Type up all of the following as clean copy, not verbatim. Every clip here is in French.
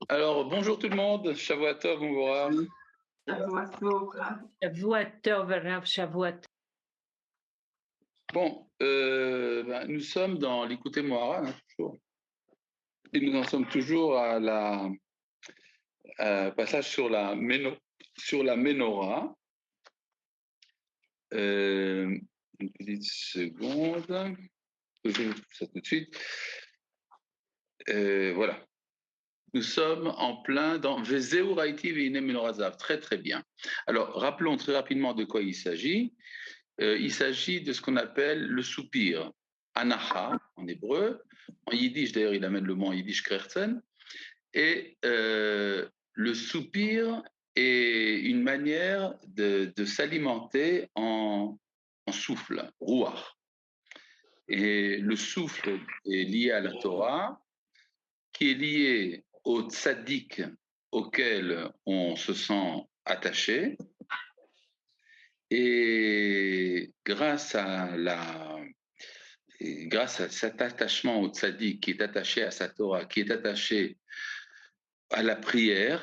Alors, bonjour tout le monde, Shavua Tov, Mouvorach. Shavua Tov, Rav Shavuot. Bon, nous sommes dans l'Écouté Moharan, toujours. Et nous en sommes toujours à la passage sur la Ménorah. Une petite seconde, je vous trouve ça tout de suite. Voilà. Nous sommes en plein dans Vezeu Raiti Veine Menorah Zahav. Très très bien. Alors, rappelons très rapidement de quoi il s'agit. Il s'agit de ce qu'on appelle le soupir, anacha en hébreu, en yiddish d'ailleurs il amène le mot en yiddish kherzen, et le soupir est une manière de s'alimenter en souffle, ruach. Et le souffle est lié à la Torah, qui est lié au tzaddik auquel on se sent attaché, et grâce à cet attachement au tzaddik qui est attaché à sa Torah, qui est attaché à la prière,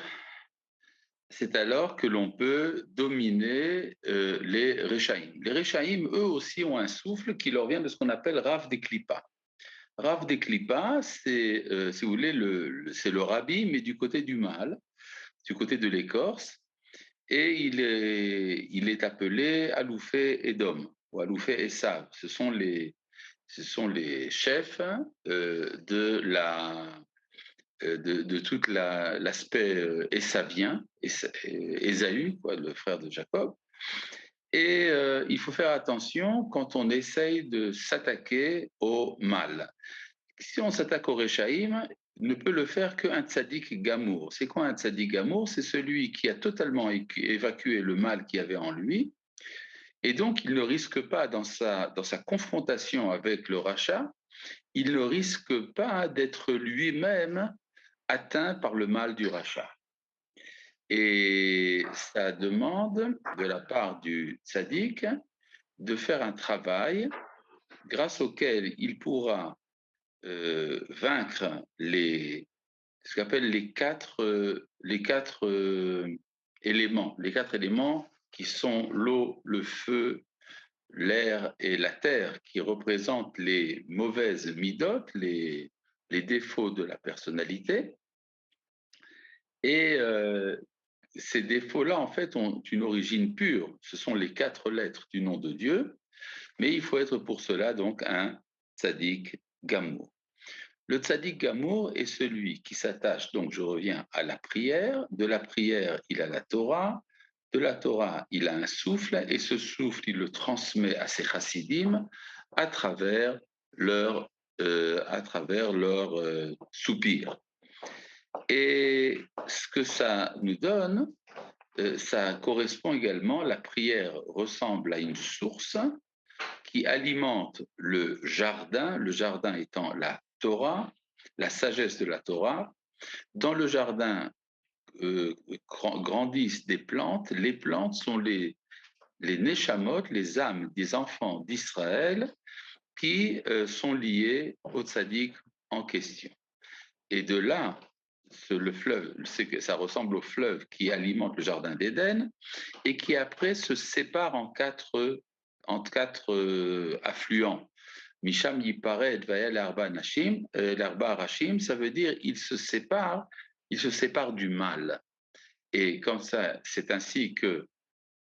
c'est alors que l'on peut dominer les Rechaïm. Les Rechaïm, eux aussi, ont un souffle qui leur vient de ce qu'on appelle Rav des Klippa. Rav des Klippa, c'est, si vous voulez, c'est le rabbi, mais du côté du mal, du côté de l'écorce, et il est appelé Aloufé Edom, ou Aloufé Esav. Ce sont les chefs de tout l'aspect essavien, Ésaü, le frère de Jacob. Et il faut faire attention quand on essaye de s'attaquer au mal. Si on s'attaque au Réchaïm, ne peut le faire qu'un tzaddik gamour. C'est quoi un tzaddik gamour? C'est celui qui a totalement évacué le mal qu'il y avait en lui. Et donc, il ne risque pas, dans sa confrontation avec le rachat, il ne risque pas d'être lui-même atteint par le mal du rachat. Et ça demande de la part du tzaddik de faire un travail grâce auquel il pourra vaincre ce qu'on appelle les quatre éléments qui sont l'eau, le feu, l'air et la terre, qui représentent les mauvaises midotes, les défauts de la personnalité. Et ces défauts-là, en fait, ont une origine pure. Ce sont les 4 lettres du nom de Dieu, mais il faut être pour cela donc un tzaddik gamour. Le tzaddik gamour est celui qui s'attache, donc je reviens à la prière. De la prière, il a la Torah. De la Torah, il a un souffle, et ce souffle, il le transmet à ses chassidim à travers leur soupir. Et ce que ça nous donne, ça correspond également, la prière ressemble à une source qui alimente le jardin étant la Torah, la sagesse de la Torah. Dans le jardin grandissent des plantes. Les plantes sont les neshamot, les âmes des enfants d'Israël qui sont liées au tzaddik en question. Et de là, le fleuve, ça ressemble au fleuve qui alimente le jardin d'Éden et qui après se sépare en quatre affluents. Misham Yipared Vayel Arba Nashim, l'Arba Arashim, ça veut dire il se sépare du mal. Et comme ça, c'est ainsi que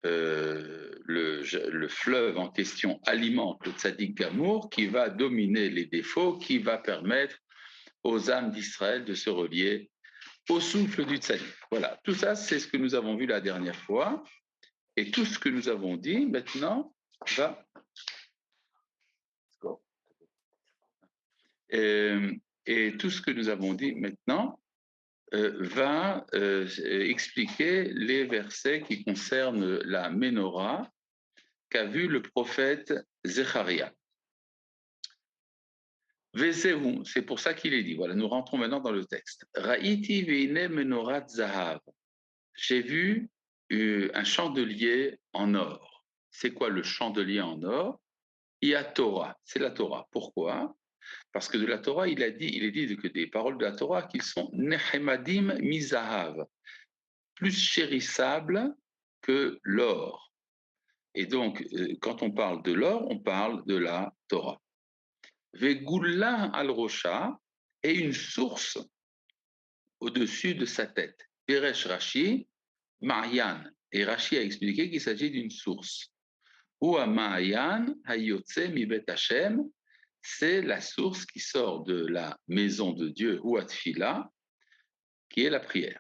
le fleuve en question alimente le tzaddik Gamour qui va dominer les défauts, qui va permettre aux âmes d'Israël de se relier au souffle du tzaddik. Voilà, tout ça, c'est ce que nous avons vu la dernière fois. Et tout ce que nous avons dit, maintenant, va... Et tout ce que nous avons dit maintenant va expliquer les versets qui concernent la Ménorah qu'a vu le prophète Zecharia. Vezehu, c'est pour ça qu'il est dit. Voilà, nous rentrons maintenant dans le texte. Ra'iti veine menorat zahav. J'ai vu un chandelier en or. C'est quoi le chandelier en or? Il y a Torah, c'est la Torah. Pourquoi? Parce que de la Torah, il est dit que des paroles de la Torah qu'ils sont nehemadim mizahav, plus chérissables que l'or. Et donc, quand on parle de l'or, on parle de la Torah. Vegulla al-Rosha est une source au-dessus de sa tête. Peresh Rashi, Marian. Et Rashi a expliqué qu'il s'agit d'une source. Ou Ma'ayan Hayotse Mibet Hashem, c'est la source qui sort de la maison de Dieu, ou Atfila, qui est la prière.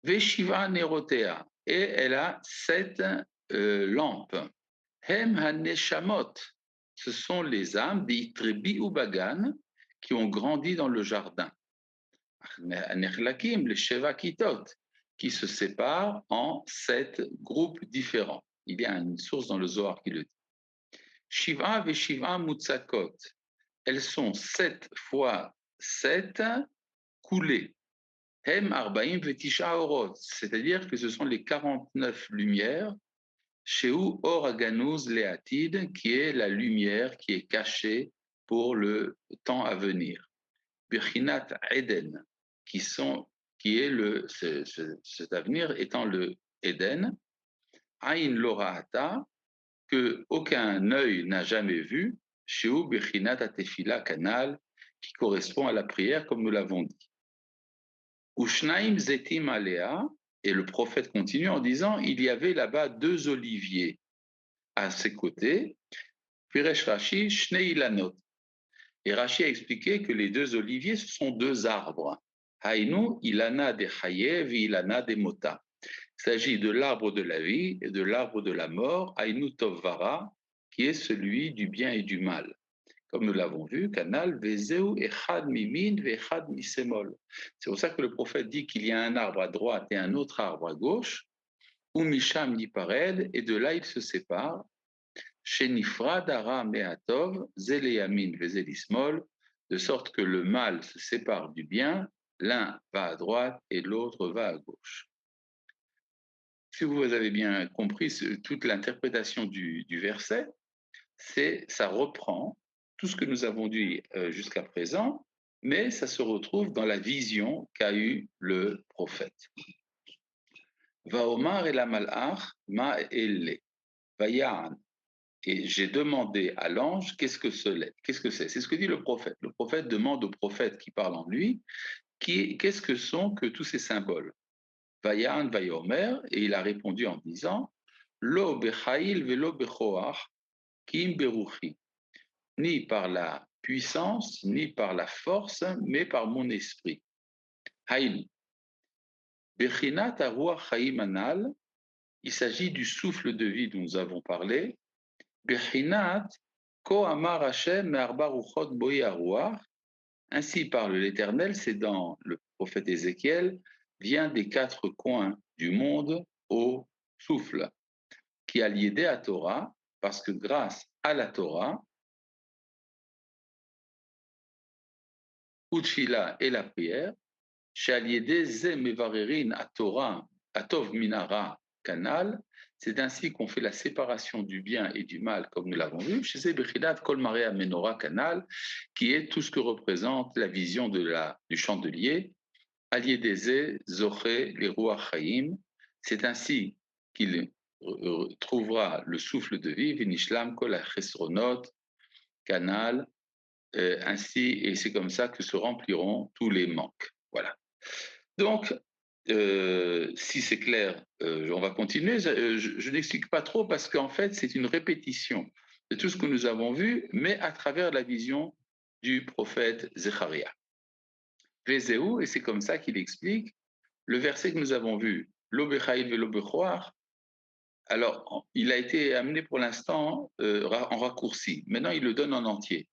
Veshiva Nerotea, et elle a 7 lampes. Hem Haneshamot, ce sont les âmes d'Itrebi ou Bagan qui ont grandi dans le jardin. Anechlakim, les Sheva Kitot, qui se séparent en 7 groupes différents. Il y a une source dans le Zohar qui le dit. Shiva ve Shiva Mutsakot, elles sont 7 fois 7 coulées. Hem Arbaim Vetisha Orot, c'est-à-dire que ce sont les 49 lumières, Sheu Or Aganuz Leatid, qui est la lumière qui est cachée pour le temps à venir. Birchinat Eden, qui est cet avenir étant le Eden, Ain Loraata, que aucun œil n'a jamais vu, Sheu Birchinat Atefila Kanal, qui correspond à la prière comme nous l'avons dit. Ushnaim Zetim Alea, et le prophète continue en disant, il y avait là-bas 2 oliviers à ses côtés, Piresh Rashi, Shnei Ilanot. Et Rashi a expliqué que les 2 oliviers, ce sont 2 arbres. Haïnu, Ilana de Chayev, Ilana de Mota. Il s'agit de l'arbre de la vie et de l'arbre de la mort, Haïnu Tovvara, qui est celui du bien et du mal. Comme nous l'avons vu, Canal, Vezeu, Echad Mimin, Vechad Misemol. C'est pour ça que le prophète dit qu'il y a un arbre à droite et un autre arbre à gauche, ou Misham Nipared, et de là ils se séparent. Shenifrad Ara Meatov, Zeleyamin Vezelismol, de sorte que le mal se sépare du bien, l'un va à droite et l'autre va à gauche. Si vous avez bien compris toute l'interprétation du verset, ça reprend tout ce que nous avons dit jusqu'à présent, mais ça se retrouve dans la vision qu'a eue le prophète. Vaomar et la malach ma elle vayan. Et j'ai demandé à l'ange qu'est-ce que c'est. C'est ce que dit le prophète. Le prophète demande au prophète qui parle en lui qu'est-ce que sont que tous ces symboles. Vayan vayomer, et il a répondu en disant Lo bechail velo bechoach kim beruchi, ni par la puissance, ni par la force, mais par mon esprit. Haïl. Bechinat aruach chaim anal, il s'agit du souffle de vie dont nous avons parlé. Bechinat ko amar Hashem me'arba ruchot boi aruach. Ainsi parle l'Éternel, c'est dans le prophète Ézéchiel, vient des 4 coins du monde au souffle, qui a lié à Torah, parce que grâce à la Torah, Utfila et la prière, Atov Minara Canal, c'est ainsi qu'on fait la séparation du bien et du mal, comme nous l'avons vu, chez Bechidat Kol Marea Menora Canal, qui est tout ce que représente la vision du chandelier, Aliedeze Zoché les Ruach Chaim, c'est ainsi qu'il trouvera le souffle de vie, Vinishlam Kol Achesronot Canal, ainsi, et c'est comme ça que se rempliront tous les manques. Voilà. Donc, si c'est clair, on va continuer. Je n'explique pas trop parce qu'en fait, c'est une répétition de tout ce que nous avons vu, mais à travers la vision du prophète Zecharia. Vezeu, et c'est comme ça qu'il explique le verset que nous avons vu, L'Obechaïl ve'lobechoar. Alors, il a été amené pour l'instant en raccourci. Maintenant, il le donne en entier.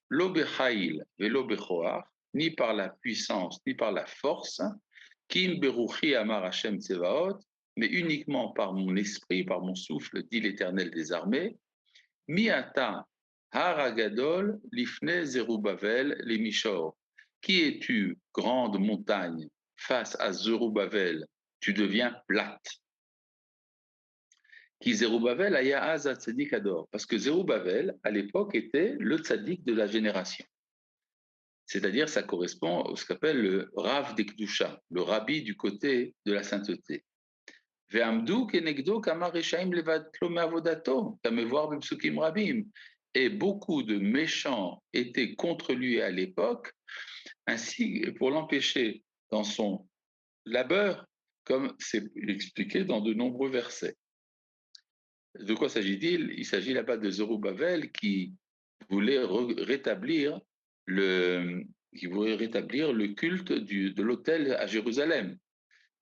L'Obechaïl ve'lobechoar, ni par la puissance, ni par la force, Kim beruchi amar Hashem tsevaot, mais uniquement par mon esprit, par mon souffle, dit l'Éternel des armées. Miata haragadol lifne Zerubbabel les Mishor. Qui es-tu, grande montagne, face à Zerubbabel? Tu deviens plate. Qui Zerubbabel aya aza tzadik ador, parce que Zerubbabel, à l'époque, était le tzaddik de la génération. C'est-à-dire, ça correspond à ce qu'on appelle le Rav d'Ekdusha, le rabbi du côté de la sainteté. Et beaucoup de méchants étaient contre lui à l'époque, ainsi pour l'empêcher dans son labeur, comme c'est expliqué dans de nombreux versets. De quoi s'agit-il? Il s'agit là-bas de Zerubbabel qui voulait rétablir le culte de l'autel à Jérusalem.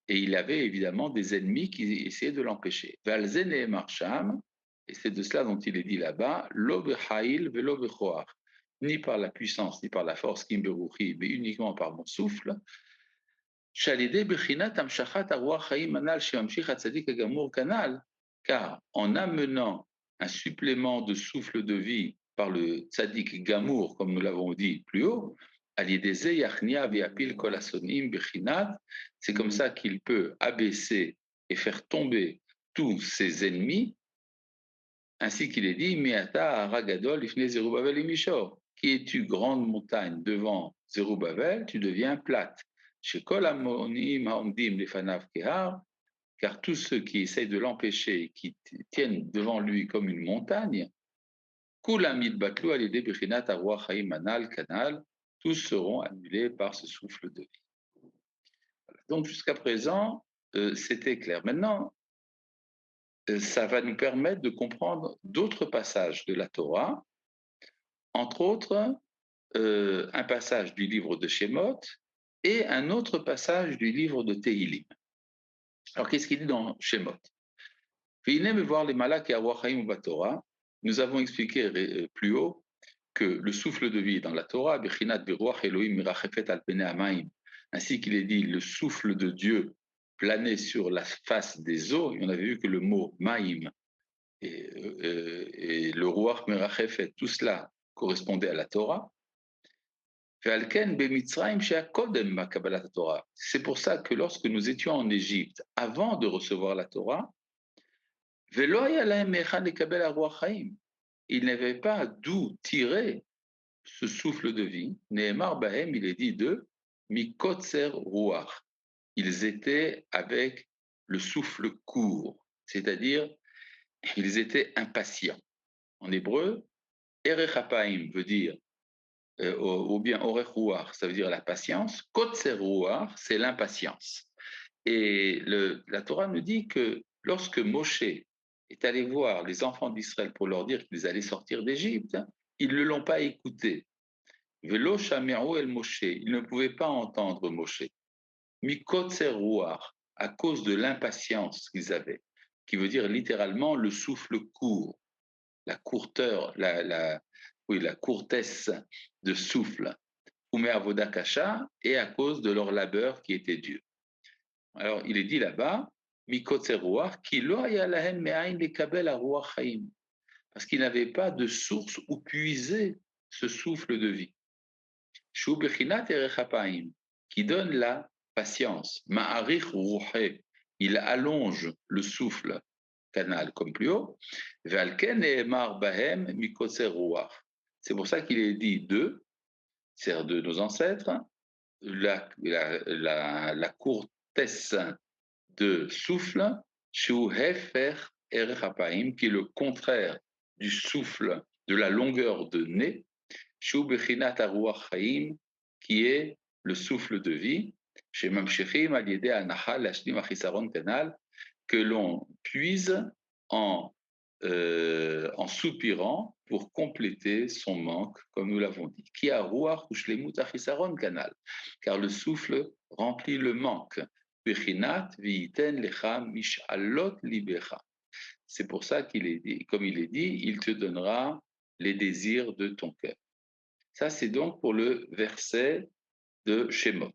Et il avait évidemment des ennemis qui essayaient de l'empêcher. Valzen et Marsham, et c'est de cela dont il est dit là-bas, lo bechail velo bechoar, ni par la puissance, ni par la force kimberuchi, mais uniquement par mon souffle. Shalide bechinat amshachat arwach chaim manal shemamshich hatzadik agamur kanal, car en amenant un supplément de souffle de vie par le tzaddik gamour, comme nous l'avons dit plus haut, c'est comme ça qu'il peut abaisser et faire tomber tous ses ennemis, ainsi qu'il est dit, Miata Aragadol ifne Zerubbabel et Mishor. Qui es-tu, grande montagne devant Zerubbabel, tu deviens plate. Chez Kol Amonim Haomdim Lefanav Kehar, car tous ceux qui essayent de l'empêcher, qui tiennent devant lui comme une montagne, Kulam Yidbatlu Alide Bechinat Arwah Chaim Manal Kanal, tous seront annulés par ce souffle de vie. Donc jusqu'à présent, c'était clair. Maintenant, ça va nous permettre de comprendre d'autres passages de la Torah, entre autres un passage du livre de Shemot et un autre passage du livre de Tehilim. Alors qu'est-ce qu'il dit dans Shemot? Voir les malak et Awachaim ou Torah. Nous avons expliqué plus haut que le souffle de vie dans la Torah, ainsi qu'il est dit, le souffle de Dieu planait sur la face des eaux, et on avait vu que le mot maïm et le ruach merachefet, tout cela correspondait à la Torah. C'est pour ça que lorsque nous étions en Égypte, avant de recevoir la Torah, il n'avait pas d'où tirer ce souffle de vie. Nehemar Bahem, il est dit de Mikotzer Ruach. Ils étaient avec le souffle court, c'est-à-dire ils étaient impatients. En hébreu, Erechapaim veut dire, ou bien Orech Ruach, ça veut dire la patience. Kotzer Ruach, c'est l'impatience. Et la Torah nous dit que lorsque Moshe est allé voir les enfants d'Israël pour leur dire qu'ils allaient sortir d'Égypte, ils ne l'ont pas écouté. Velo shameru el Moshe, ils ne pouvaient pas entendre Moshe. Mikotzer ruach, à cause de l'impatience qu'ils avaient, qui veut dire littéralement le souffle court, la courteur, la courtesse de souffle. Ume avoda kasha, et à cause de leur labeur qui était dur. Alors il est dit là-bas, Mikotzer ruach, ki lo haya lahem me'ain lekabel haruach chaim, parce qu'ils n'avaient pas de source où puiser ce souffle de vie. Qui donne la patience. Ma'arich ruhe, il allonge le souffle, canal comme plus haut. C'est pour ça qu'il est dit d'eux, c'est de nos ancêtres, la courtesse de souffle, qui est le contraire du souffle, de la longueur de nez, qui est le souffle de vie, que l'on puise en soupirant pour compléter son manque, comme nous l'avons dit. Car le souffle remplit le manque. C'est pour ça qu'il est dit, comme il est dit, il te donnera les désirs de ton cœur. Ça, c'est donc pour le verset de Shemot.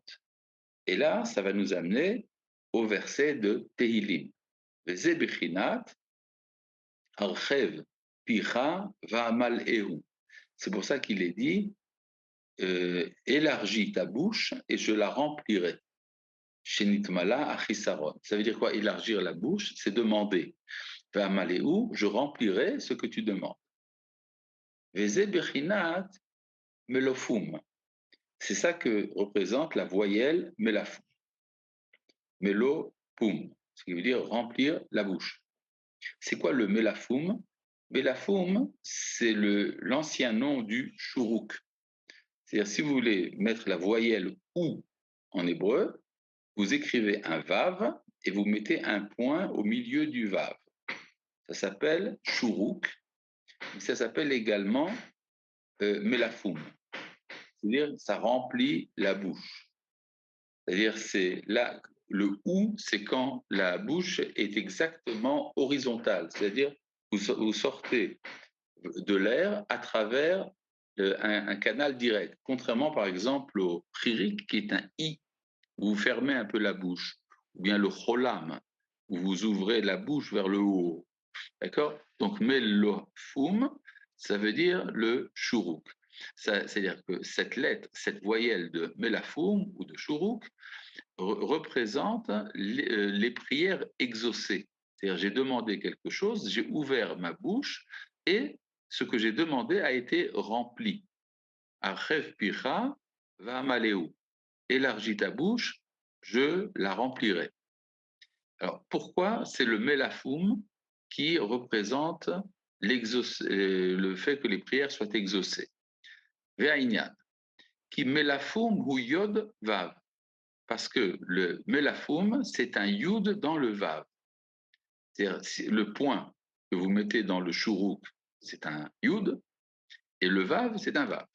Et là, ça va nous amener au verset de Tehilim. Vezebichinat, archev, picha, va'amal ehu. C'est pour ça qu'il est dit, élargis ta bouche et je la remplirai. Shenitmala achisaron. Ça veut dire quoi, élargir la bouche? C'est demander. Va'amal ehu, je remplirai ce que tu demandes. Vezebichinat, melofum. C'est ça que représente la voyelle Melafoum. Melo-poum, ce qui veut dire remplir la bouche. C'est quoi le Melafoum? Melafoum, c'est l'ancien nom du Shuruk. C'est-à-dire, si vous voulez mettre la voyelle ou en hébreu, vous écrivez un vav et vous mettez un point au milieu du vav. Ça s'appelle Shuruk, ça s'appelle également Melafoum. C'est-à-dire, ça remplit la bouche. C'est-à-dire, c'est là, le ou, c'est quand la bouche est exactement horizontale. C'est-à-dire, vous sortez de l'air à travers un canal direct. Contrairement, par exemple, au pririk, qui est un i, où vous fermez un peu la bouche, ou bien le cholam, où vous ouvrez la bouche vers le haut. D'accord? Donc, melofoum, ça veut dire le shuruk. C'est-à-dire que cette lettre, cette voyelle de melafoum ou de shuruk représente les prières exaucées. C'est-à-dire, j'ai demandé quelque chose, j'ai ouvert ma bouche et ce que j'ai demandé a été rempli. Achev picha va maléou. Élargis ta bouche, je la remplirai. Alors, pourquoi c'est le melafoum qui représente le fait que les prières soient exaucées? Ve'ainyan, qui melafoum hu yod vav. Parce que le melafoum, c'est un yud dans le vav. C'est-à-dire, le point que vous mettez dans le shuruk, c'est un yud, et le vav, c'est un vav.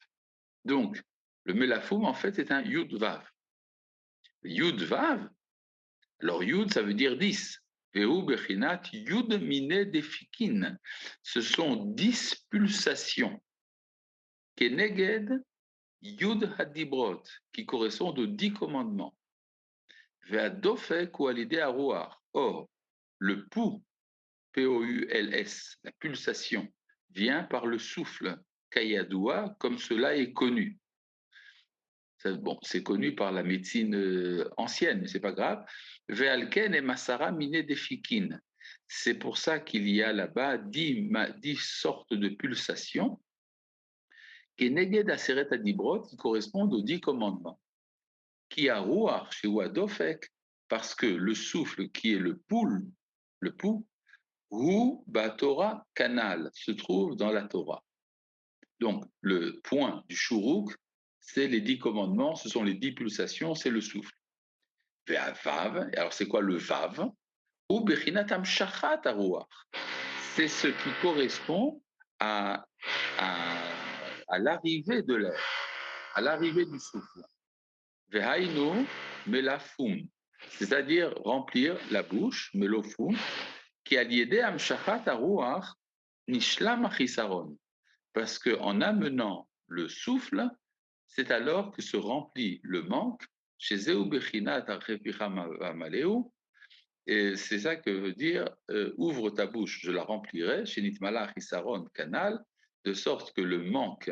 Donc, le melafoum, en fait, est un yud vav. Yud vav, alors yud, ça veut dire 10. Veu bechinat yud mine defikin. Ce sont 10 pulsations. Keneged yud hadibrot, qui correspondent aux 10 commandements. Ve'adofek ou alidé arouar. Or, le pou, P-O-U-L-S, la pulsation, vient par le souffle, kayadoua, comme cela est connu. Bon, c'est connu par la médecine ancienne, mais c'est pas grave. Ve'alken et masara mine defikin. C'est pour ça qu'il y a là-bas 10 sortes de pulsations, keneged aseret adibrot, qui correspondent aux 10 commandements. Qui a rouar chez Wadofek, parce que le souffle qui est le pou, Hu ba Torah canal, se trouve dans la Torah. Donc, le point du shuruk, c'est les 10 commandements, ce sont les 10 pulsations, c'est le souffle. Vav, alors c'est quoi le vav? Ou bechinatam shachat aruach. C'est ce qui correspond à, à l'arrivée de l'air, à l'arrivée du souffle. Vehainu melafum, c'est-à-dire remplir la bouche, melofum, qui a lié am shachat aruach nishlam achisaron. Parce qu'en amenant le souffle, c'est alors que se remplit le manque chez Zeu Bechinat Maleu. Et c'est ça que veut dire ouvre ta bouche, je la remplirai, chez Nitmala Hisaron Canal, de sorte que le manque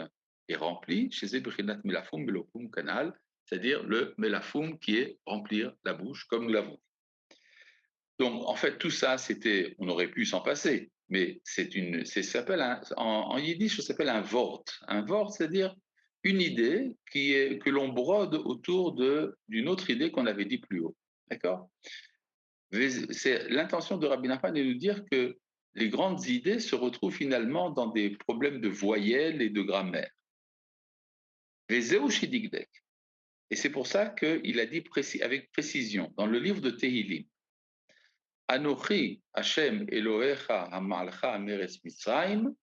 est rempli chez Zeu Bechinat Melafum Melopum Canal, c'est-à-dire le Melafum qui est remplir la bouche comme nous l'avons. Donc, en fait, tout ça, on aurait pu s'en passer, mais ça s'appelle en yiddish, ça s'appelle un vort. Un vort, c'est-à-dire une idée que l'on brode autour d'une autre idée qu'on avait dit plus haut. D'accord? L'intention de Rabbi Nachman est de nous dire que les grandes idées se retrouvent finalement dans des problèmes de voyelles et de grammaire. Et c'est pour ça qu'il a dit avec précision dans le livre de Tehillim, Anochi Hashem Elohecha Hamalcha Meretz Mitzrayim,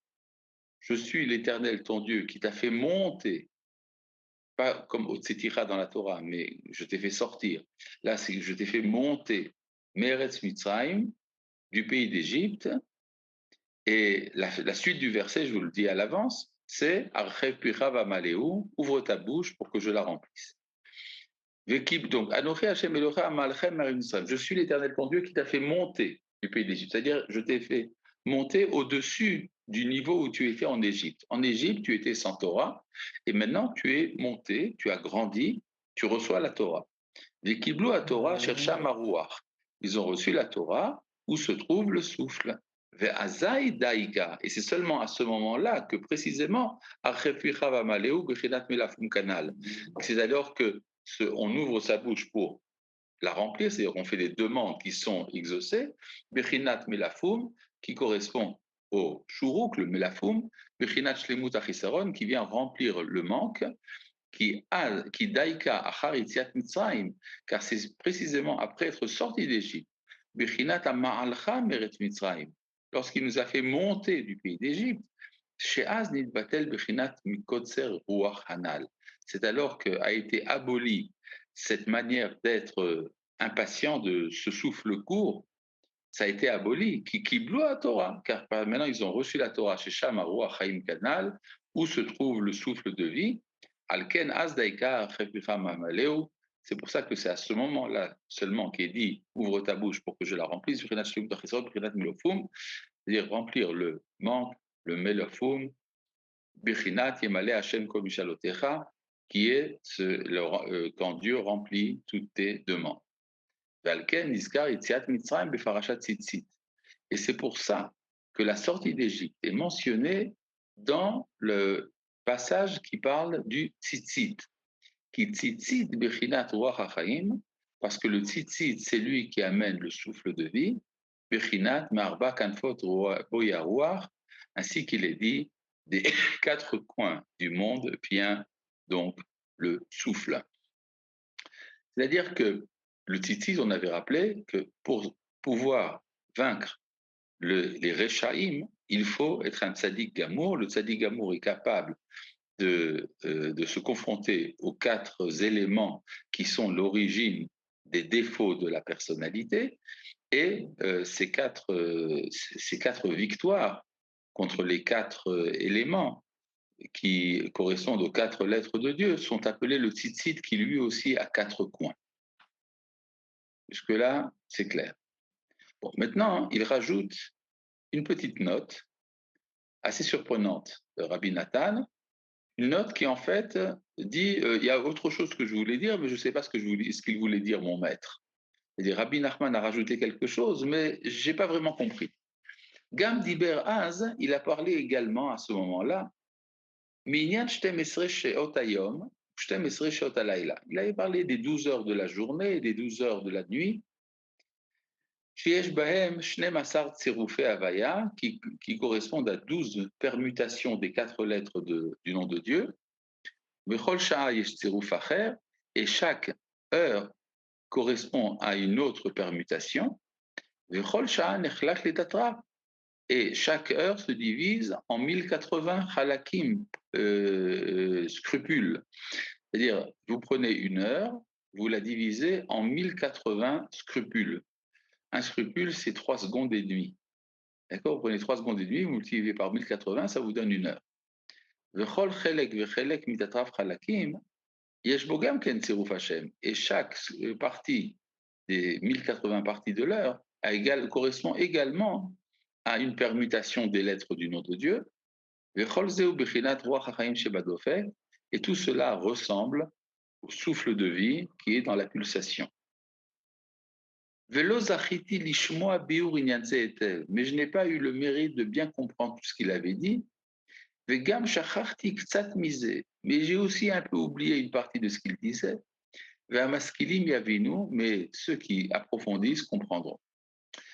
je suis l'Éternel ton Dieu qui t'a fait monter, pas comme Otsetira dans la Torah, mais je t'ai fait sortir. Là, c'est que je t'ai fait monter Meretz Mitzrayim du pays d'Égypte. Et la suite du verset, je vous le dis à l'avance, c'est Archev Picha Vamaleu, ouvre ta bouche pour que je la remplisse. Donc, je suis l'Éternel ton Dieu qui t'a fait monter du pays d'Égypte. C'est-à-dire, je t'ai fait monter au-dessus du niveau où tu étais en Égypte. En Égypte, tu étais sans Torah, et maintenant tu es monté, tu as grandi, tu reçois la Torah. Les Kiblu à Torah, chercha Marouach. Ils ont reçu la Torah où se trouve le souffle. Ve'azai daïka. Et c'est seulement à ce moment-là que précisément, c'est alors que on ouvre sa bouche pour la remplir, c'est-à-dire qu'on fait des demandes qui sont exaucées, Bechinat Melafum, qui correspond au Shuruk, le Melafum, Bechinat Shlemut Achisaron, qui vient remplir le manque, qui daika achar Yitziat Mitzrayim, car c'est précisément après être sorti d'Égypte, Bechinat Ma'alcha Meret Mitzrayim, lorsqu'il nous a fait monter du pays d'Égypte, Sheaz Nidbatel Bechinat Mikotzer Ruach Hanal. C'est alors qu'a été abolie cette manière d'être impatient de ce souffle court, ça a été aboli, qui bloue la Torah, car maintenant ils ont reçu la Torah chez Sham Ruach Chaim Kanal, où se trouve le souffle de vie, Alken Azdaika Mamaleu. C'est pour ça que c'est à ce moment-là seulement qu'il est dit ouvre ta bouche pour que je la remplisse, c'est-à-dire remplir le manque, le melofum, Bechinat Yemale Hashem Kol Mishalotecha, qui est quand Dieu remplit toutes tes demandes. Et c'est pour ça que la sortie d'Égypte est mentionnée dans le passage qui parle du tzitzit, qui tzitzit bechinat ruach hachaim, parce que le tzitzit, c'est lui qui amène le souffle de vie, bechinat marba kanfot boya ruach, ainsi qu'il est dit, des quatre coins du monde vient donc le souffle. C'est-à-dire que le tzitzit, on avait rappelé que pour pouvoir vaincre les Rechaïm, il faut être un tzaddik gamour. Le tzaddik gamour est capable de se confronter aux quatre éléments qui sont l'origine des défauts de la personnalité, et ces quatre victoires contre les quatre éléments qui correspondent aux quatre lettres de Dieu sont appelées le tzitzit, qui lui aussi a quatre coins. Jusque-là, c'est clair. Bon, maintenant, il rajoute une petite note assez surprenante de Rabbi Nathan, une note qui en fait dit il y a autre chose que je voulais dire, mais je ne sais pas ce qu'il voulait dire, mon maître. C'est-à-dire, Rabbi Nachman a rajouté quelque chose, mais je n'ai pas vraiment compris. Gam Diber Az, il a parlé également à ce moment-là, Minyan Shtem Esrei Sheot Hayom, Shtem Esrei Sheot Halayla. Il avait parlé des 12 heures de la journée et des 12 heures de la nuit, Sheyesh Bahem Shnem Asar Tserufei Havaya, qui correspondent à 12 permutations des quatre lettres du nom de Dieu. Vechol Sha'a Yesh Tseruf Acher, et chaque heure correspond à une autre permutation. Vechol Sha'a Nechlach Letatra, et chaque heure se divise en 1080 halakim, scrupules. C'est-à-dire, vous prenez une heure, vous la divisez en 1080 scrupules. Un scrupule, c'est 3 secondes et demie. D'accord? Vous prenez 3 secondes et demie, vous multipliez par 1080, ça vous donne une heure. Vechol chelek vechelek mitatraf halakim, yesh bo gam ken tziruf Hashem. Et chaque partie des 1080 parties de l'heure correspond également à une permutation des lettres du nom de Dieu. Vechol zeu bechinat ruach hachaim shebadofek. Et tout cela ressemble au souffle de vie qui est dans la pulsation. Mais je n'ai pas eu le mérite de bien comprendre tout ce qu'il avait dit. Mais j'ai aussi un peu oublié une partie de ce qu'il disait. Mais ceux qui approfondissent comprendront.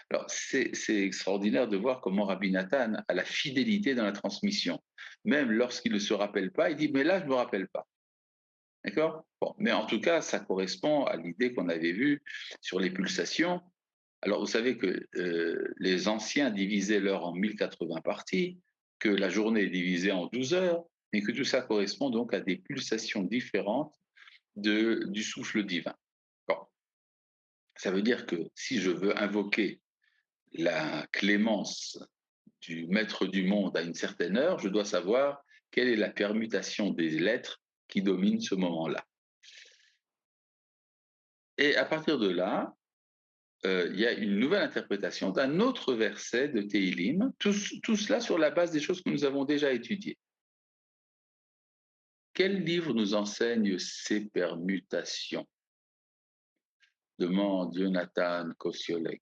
Alors, c'est extraordinaire de voir comment Rabbi Nathan a la fidélité dans la transmission. Même lorsqu'il ne se rappelle pas, il dit, mais là, je ne me rappelle pas. D'accord? Bon, mais en tout cas, ça correspond à l'idée qu'on avait vue sur les pulsations. Alors, vous savez que les anciens divisaient l'heure en 1080 parties, que la journée est divisée en 12 heures, et que tout ça correspond donc à des pulsations différentes du souffle divin. Bon. Ça veut dire que si je veux invoquer la clémence du maître du monde à une certaine heure, je dois savoir quelle est la permutation des lettres qui domine ce moment-là. Et à partir de là, il y a une nouvelle interprétation d'un autre verset de Teilim, tout cela sur la base des choses que nous avons déjà étudiées. Quel livre nous enseigne ces permutations? Demande Jonathan Kosiolek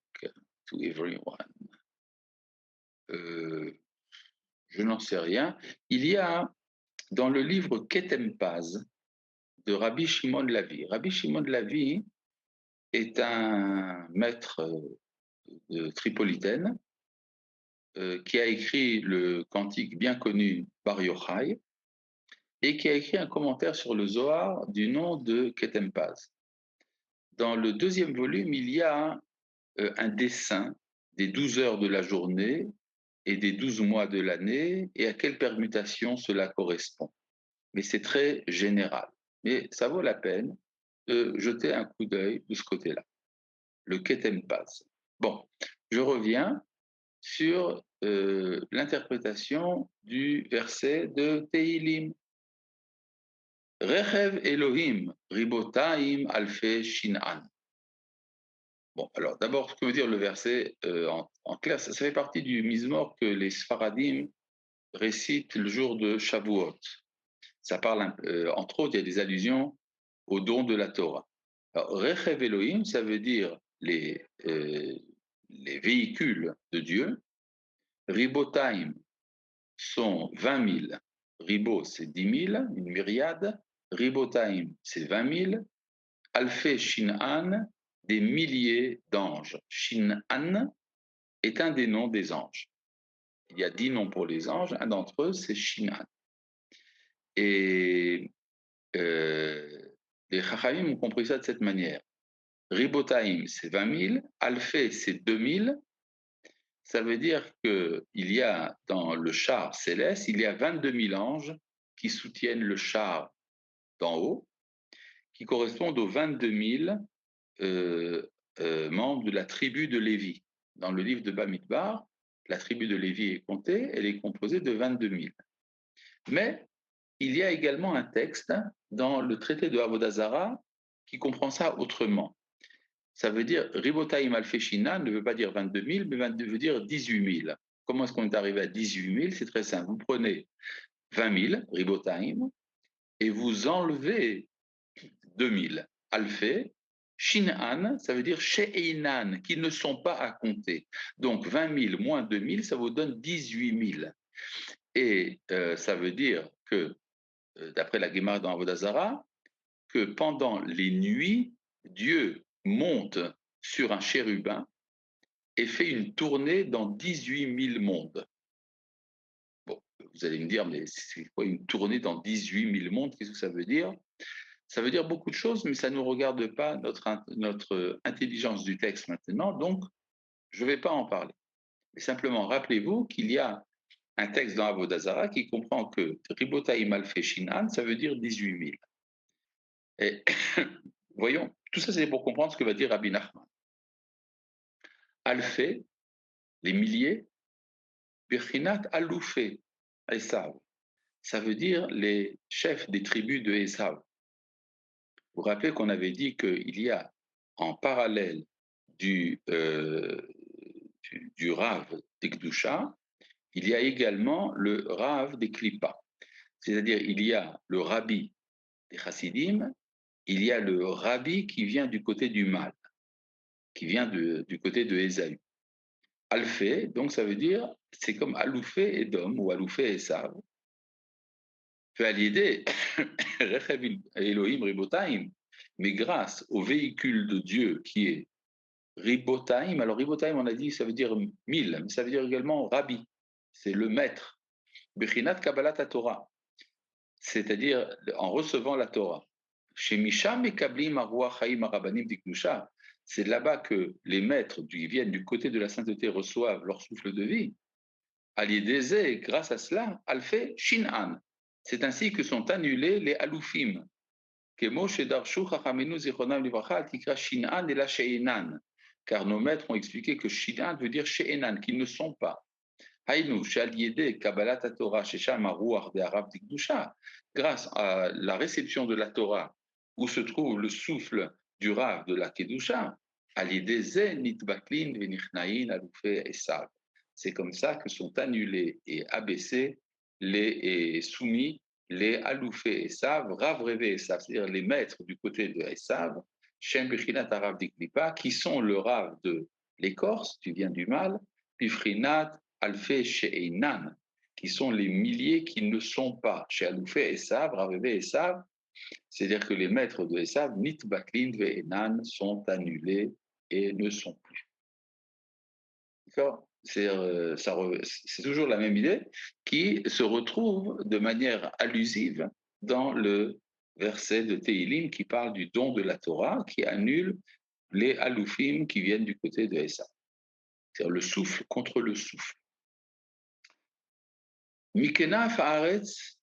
to everyone. je n'en sais rien. Il y a dans le livre Ketem Paz de Rabbi Shimon Lavi. Rabbi Shimon Lavi est un maître de Tripolitaine qui a écrit le cantique bien connu Bar Yochai et qui a écrit un commentaire sur le Zohar du nom de Ketem Paz. Dans le deuxième volume, il y a un dessin des 12 heures de la journée et des 12 mois de l'année et à quelle permutation cela correspond. Mais c'est très général. Mais ça vaut la peine de jeter un coup d'œil de ce côté-là. Le Ketem Paz. Bon, je reviens sur l'interprétation du verset de Tehilim. Rechev Elohim ribotaim alfe shin'an. Bon, alors d'abord, ce que veut dire le verset en clair, ça fait partie du Mizmor que les Sfaradim récitent le jour de Shavuot. Ça parle, entre autres, il y a des allusions au don de la Torah. Alors, Rechev Elohim, ça veut dire les véhicules de Dieu. Ribotaim sont 20 000. Ribo, c'est 10 000, une myriade. Ribotaim, c'est 20 000. Alfe Shin'an, des milliers d'anges. Shin'an est un des noms des anges. Il y a 10 noms pour les anges, un d'entre eux, c'est Shin'an. Et les Chachamim ont compris ça de cette manière. Ribotaim, c'est 20 000. Alfe, c'est 2 000. Ça veut dire qu'il y a dans le char céleste, il y a 22 000 anges qui soutiennent le char d'en haut, qui correspondent aux 22 000 membres de la tribu de Lévi. Dans le livre de Bamidbar, la tribu de Lévi est comptée, elle est composée de 22 000. Mais il y a également un texte dans le traité de Avodazara qui comprend ça autrement. Ça veut dire, Ribotaim Alfeshina ne veut pas dire 22 000, mais veut dire 18 000. Comment est-ce qu'on est arrivé à 18 000? C'est très simple. Vous prenez 20 000, Ribotaim, et vous enlevez 2 000. Alfé, Shin'an, ça veut dire She'einan, qui ne sont pas à compter. Donc 20 000 moins 2 000, ça vous donne 18 000. Et ça veut dire que, d'après la Gemara dans Avodazara, que pendant les nuits, Dieu monte sur un chérubin et fait une tournée dans 18 000 mondes. Bon, vous allez me dire, mais c'est quoi une tournée dans 18 000 mondes? Qu'est-ce que ça veut dire? Ça veut dire beaucoup de choses, mais ça ne nous regarde pas notre intelligence du texte maintenant, donc je ne vais pas en parler. Mais simplement, rappelez-vous qu'il y a un texte dans Avodazara qui comprend que Ribotaim Alfe Shinan, ça veut dire 18 000. Et voyons, tout ça c'est pour comprendre ce que va dire Rabbi Nachman. Alfé, les milliers, Birchinat Aloufé, Esav. Ça veut dire les chefs des tribus de Esav. Vous vous rappelez qu'on avait dit qu'il y a en parallèle du Rav des Gdusha, il y a également le Rav des Klippa. C'est-à-dire, il y a le Rabbi des Chassidim, il y a le Rabbi qui vient du côté du mal, qui vient du côté de Ésaü. Alfé, donc ça veut dire, c'est comme Aloufé Edom ou Aloufé Esav. Fait l'idée, Elohim Ribotaim, mais grâce au véhicule de Dieu qui est Ribotaim. Alors Ribotaim, on a dit, ça veut dire 1000, mais ça veut dire également Rabbi, c'est le maître. Bechinat Kabbalat Torah, c'est-à-dire en recevant la Torah. Chez Misham et Kablim Arwa Chaim Arabanim Diknusha, c'est là-bas que les maîtres qui viennent du côté de la sainteté reçoivent leur souffle de vie. Aliédézé, grâce à cela, Alfé Shin'an. C'est ainsi que sont annulés les Aloufim. Kemo Shedarshu Chachamenu Zichronam Livracha Tikra Shin'an et la She'enan. Car nos maîtres ont expliqué que Shin'an veut dire She'enan, qu'ils ne sont pas. Haïnu, Shaliédé, Kabbalat Torah, Shesham Aruach de Arab Dikdusha. Grâce à la réception de la Torah, où se trouve le souffle du Rav de la Kedusha, Aliédézé, Nitbaklin, Venichnaïn, Aloufé et Sav. C'est comme ça que sont annulés et abaissés et soumis les Aloufé et Sav, Rav Révé et Sav, c'est-à-dire les maîtres du côté de Esav, Shem Bechinat Arav Diklipa, qui sont le Rav de l'écorce, tu viens du mal, Pifrinat, Alfé chez Einan, qui sont les milliers qui ne sont pas. Chez Aloufé Esav, Ravévé Esav, c'est-à-dire que les maîtres de Esav, Nitbatlin ve Einan, sont annulés et ne sont plus. D'accord? C'est toujours la même idée qui se retrouve de manière allusive dans le verset de Teilim qui parle du don de la Torah, qui annule les Aloufim qui viennent du côté de Esav. C'est-à-dire le souffle contre le souffle. Mikena Faaretz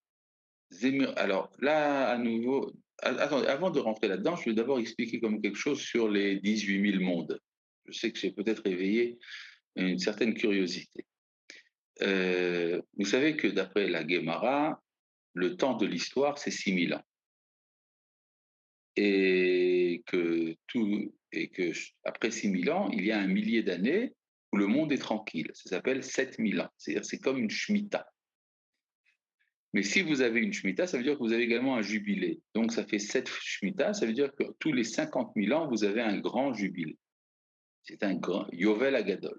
Zemir. Alors là, à nouveau, attendez, avant de rentrer là-dedans, je vais d'abord expliquer comme quelque chose sur les 18 000 mondes. Je sais que j'ai peut-être éveillé une certaine curiosité. Vous savez que d'après la Guémara, le temps de l'histoire, c'est 6 000 ans. Et que après 6 000 ans, il y a un millier d'années où le monde est tranquille. Ça s'appelle 7 000 ans. C'est-à-dire c'est comme une Shemitah. Mais si vous avez une Shemitah, ça veut dire que vous avez également un jubilé. Donc ça fait 7 Shemitah, ça veut dire que tous les 50 000 ans, vous avez un grand jubilé. C'est un grand Yovel Agadol.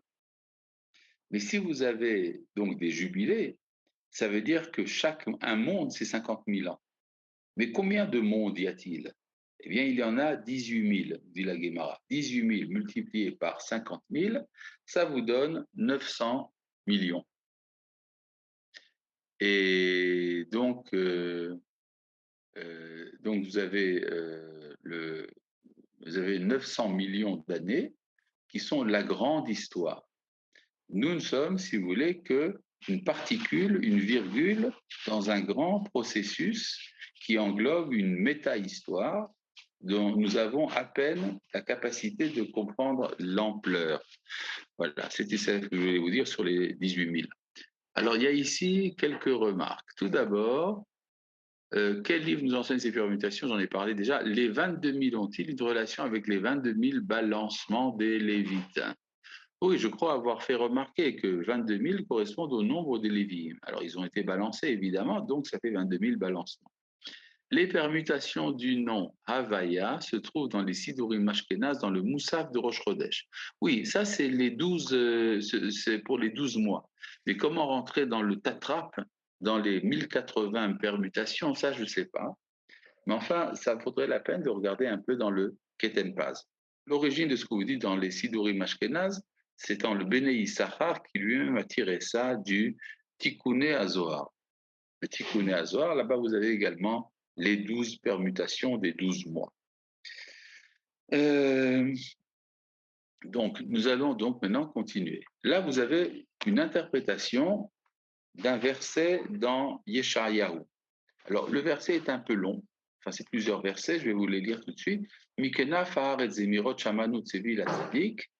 Mais si vous avez donc des jubilés, ça veut dire que un monde, c'est 50 000 ans. Mais combien de mondes y a-t-il? Eh bien, il y en a 18 000, dit la Guémara. 18 000 multiplié par 50 000, ça vous donne 900 millions. Et donc vous avez, vous avez 900 millions d'années qui sont la grande histoire. Nous ne sommes, si vous voulez, qu'une particule, une virgule dans un grand processus qui englobe une méta-histoire dont nous avons à peine la capacité de comprendre l'ampleur. Voilà, c'était ça que je voulais vous dire sur les 18 000. Alors, il y a ici quelques remarques. Tout d'abord, quel livre nous enseigne ces permutations? J'en ai parlé déjà. Les 22 000 ont-ils une relation avec les 22 000 balancements des Lévites? Oui, je crois avoir fait remarquer que 22 000 correspondent au nombre des Lévites. Alors, ils ont été balancés, évidemment, donc ça fait 22 000 balancements. Les permutations du nom Havaya se trouvent dans les Sidurim Ashkenaz, dans le Moussaf de Rosh Chodesh. Oui, ça, c'est c'est pour les 12 mois. Mais comment rentrer dans le Tatrap, dans les 1080 permutations, ça, je ne sais pas. Mais enfin, ça vaudrait la peine de regarder un peu dans le Ketenpaz. L'origine de ce que vous dites dans les Sidurim Ashkenaz, c'est dans le Bnei Issachar qui lui-même a tiré ça du Tikkun Azohar. Le Tikkun Azohar, là-bas, vous avez également les 12 permutations des 12 mois. Donc, nous allons donc maintenant continuer. Là, vous avez une interprétation d'un verset dans Yeshayahu. Alors, le verset est un peu long, enfin, c'est plusieurs versets, je vais vous les lire tout de suite. Mikena Faaret Zemirot Shamanu Tsevi la Tzadik.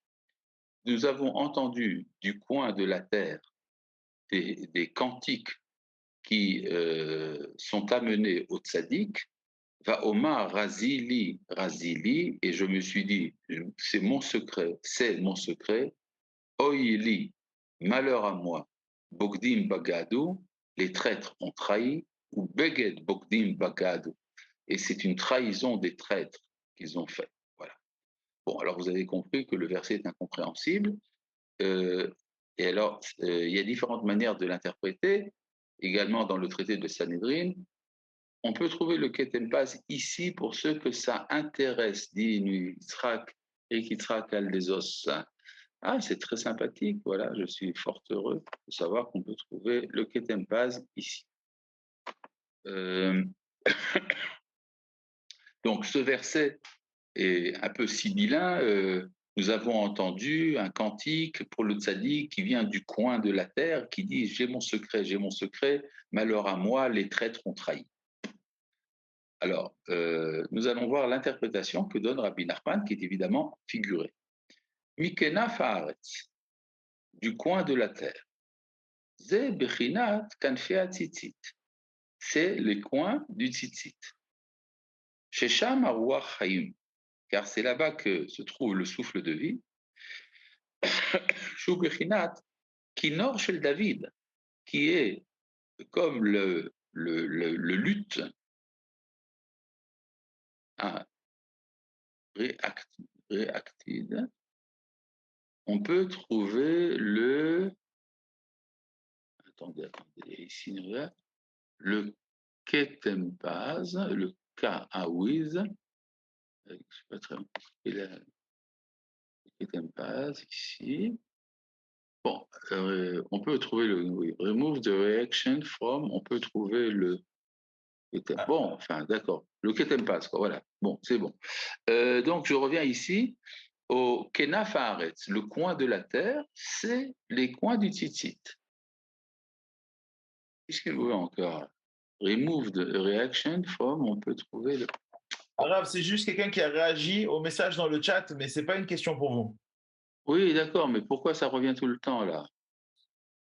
Nous avons entendu du coin de la terre des cantiques qui sont amenés au Tzadik. Va Omar Razili, Razili, et je me suis dit, c'est mon secret, Oili, malheur à moi, Bogdim Bagadou, les traîtres ont trahi, ou Beged Bogdim Bagadou, et c'est une trahison des traîtres qu'ils ont fait. Voilà. Bon, alors vous avez compris que le verset est incompréhensible, et alors il y a différentes manières de l'interpréter, également dans le traité de Sanhedrin. On peut trouver le Ketenpaz ici pour ceux que ça intéresse, dit Yitzhak et Yitzhak Aldezos. Ah, c'est très sympathique, voilà, je suis fort heureux de savoir qu'on peut trouver le Ketenpaz ici. Donc ce verset est un peu sibyllin. Nous avons entendu un cantique pour le tzaddik qui vient du coin de la terre, qui dit « J'ai mon secret, malheur à moi, les traîtres ont trahi ». Alors, nous allons voir l'interprétation que donne Rabbi Nachman, qui est évidemment figurée. Mikena Faaretz, du coin de la terre. Ze Bechinat Kanfea Tzitzit, c'est les coins du Tzitzit. Shesham Aruach Hayim, car c'est là-bas que se trouve le souffle de vie. Shu Bechinat Kinor Shel David, qui est comme le luth réactide. On peut trouver le attendez, ici, le Ketempaz, le Ka'awiz, je ne sais pas très bien, et le Ketempaz, ici. Bon, on peut trouver le oui, remove the reaction from, on peut trouver le bon, enfin, d'accord, le Ketempaz, quoi, voilà, bon, c'est bon. Donc, je reviens ici au Kenaf Haaretz, le coin de la terre, c'est les coins du tzitzit. Qu'est-ce qu'il veut encore? Remove the reaction from, on peut trouver le. Arabe, c'est juste quelqu'un qui a réagi au message dans le chat, mais c'est pas une question pour vous. Oui, d'accord, mais pourquoi ça revient tout le temps là?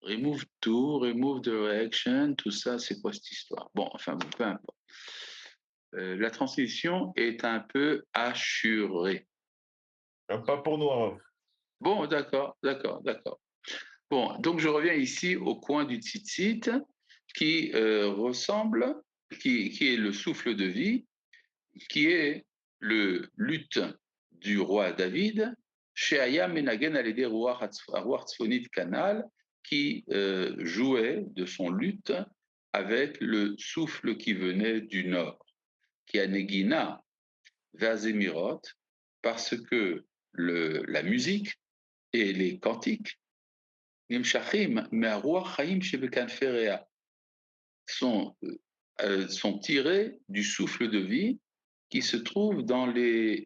Remove to, remove the reaction, tout ça, c'est quoi cette histoire? Bon, enfin, peu importe. La transition est un peu assurée. Pas pour nous, Arabe. Bon, d'accord, d'accord, d'accord. Bon, donc je reviens ici au coin du tzitzit qui ressemble, qui est le souffle de vie, qui est le luth du roi David, Sheaya Menagen Alede Ruach Tzfonit Kanal, qui jouait de son luth avec le souffle qui venait du nord, qui a Negina Vazemirot, parce que la musique et les cantiques Nimshachim Me'aruach Chaim Shebekanferea sont tirés du souffle de vie qui se trouve dans les